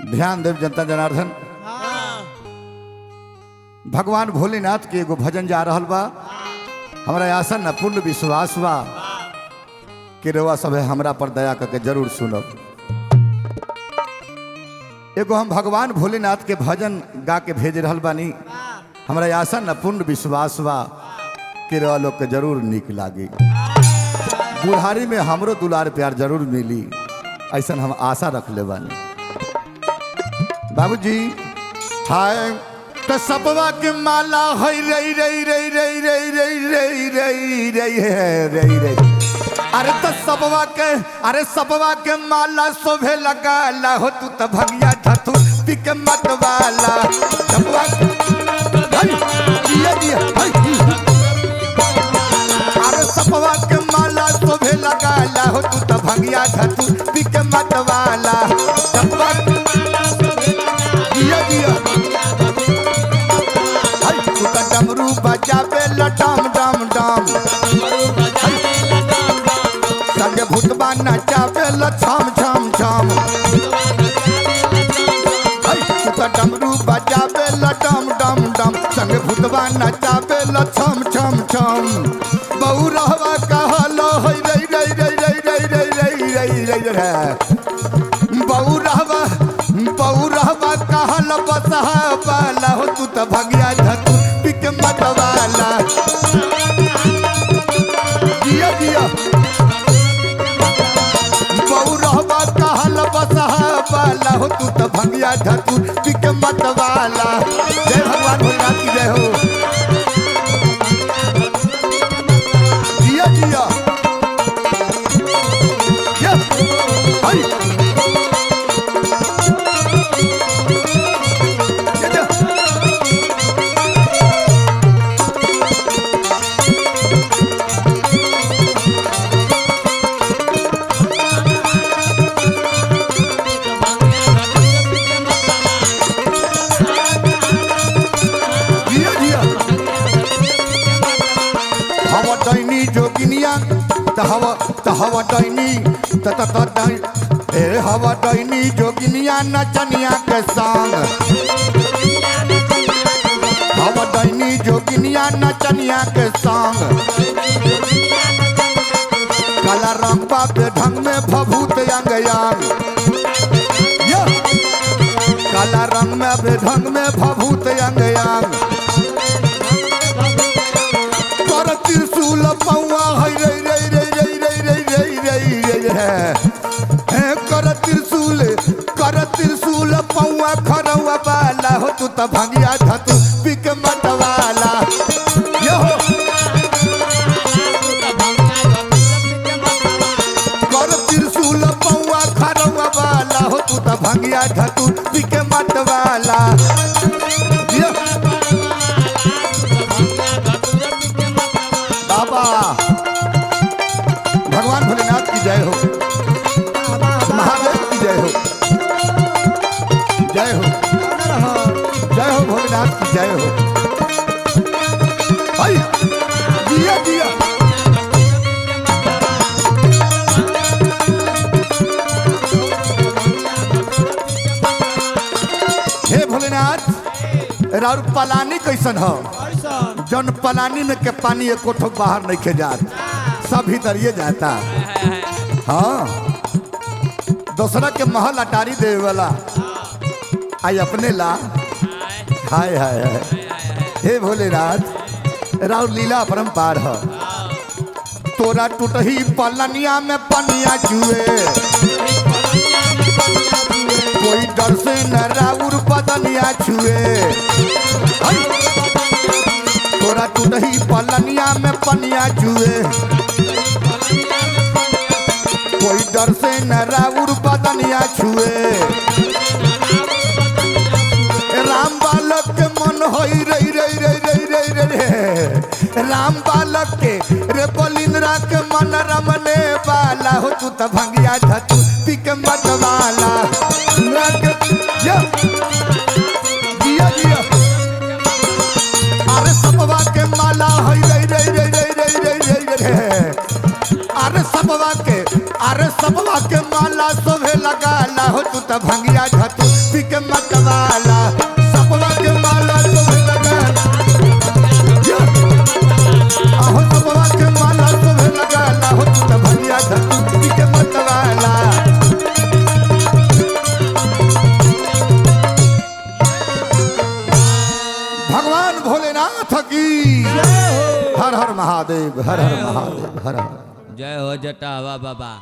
ध्यान देव जनता जनार्दन। भगवान भोलेनाथ के एगो भजन जा रहल बा। हमारा आसन न पूर्ण विश्वास बा कि रउआ सब हमरा पर दया करके जरूर सुनब। एगो हम भगवान भोलेनाथ के भजन गा के भेज रहल बानी। हमारा आसन न पूर्ण विश्वास बा कि रउआ लोग के जरूर निक लागी। बुढ़ारी में हमरो दुलार प्यार जरूर मिली, ऐसा हम आशा रख ले बानी। बाबूजी हाय तो सबवा के माला है रई रई रई रई रई रई रई रई रई है रई रई। अरे तो सबवा के माला शोभे लगा ला हो तू तो भगिया धतू पिक मत वाला सबवा अरे सबवा के माला शोभे लगा ला हो तू तो भगिया धतू पिक मत वाला सबवा डमरू बजावे लटम डम डम संगे भूतबा नचावे लछम छम छम। डमरू बजावे लटम डम डम संगे भूतबा नचावे लछम छम छम। बहु रहवा कहलो है रई रई रई रई रई रई रई रई रई। बहु रहवा कहल बसहा वाला हो तू तो भगिया धतू पिक मत वाला जिया जिया। बहु रहवा कहल बसहा वाला हो तू तो भगिया धतू पिक मत वाला। जय भगवान भोलेनाथ की जय हो। जिया जिया हवा डैनी हवा डैनी जोगिनिया नचनिया के संग। हवा डैनी जोगिनिया नचनिया के संग। काला रंपा पे ढंग में भभूत अंग अंग। काला रंग में पे ढंग में भभूत अंग अंग। कर त्रिशूल पौआ है रई रई रई रई रई रई रई है। कर त्रिशूल पौआ खरौआ वाला हो तू तो भंगिया धतू पिक मत वाला। कर त्रिशूल पौआ खरौआ वाला हो तू तो भंगिया धतू पिक मत वाला। बाबा भगवान भोलेनाथ की जय हो। महादेव की जय हो। जय हो जय हो भोलेनाथ की जय हो। जिया जिया हे भोलेनाथ राउर पलानी कैसन हो। जन पलानी में के पानी एको ठोक बाहर नहीं खे जात, सब भीतर ये जाता। हाँ दूसरा के महल अटारी देवे वाला आई अपने ला। हाय हाय हाय हे भोलेनाथ राउर लीला अपरंपार है। तोरा टूटही पलनिया में पनिया चुए कोई डर से न राउर बदनिया छुए। तोरा टूटही पलनिया में पनिया चुए कोई डर से न राउर बदनिया छुए। राम बालक के मन होई रई रई रई रई रई रई। राम बालक के रे बलिंद्रा के मन रमने वाला हो तू तो भंगिया धतू पिक मत वाला। जिया जिया अरे सबवा के माला है रई रई रई रई रई रई रई। अरे सबवा के माला शोभे लगा ला हो तू तो भंगिया धतू की हर हर महादेव हर हर महादेव हर हर जय हो जटा हवा बाबा।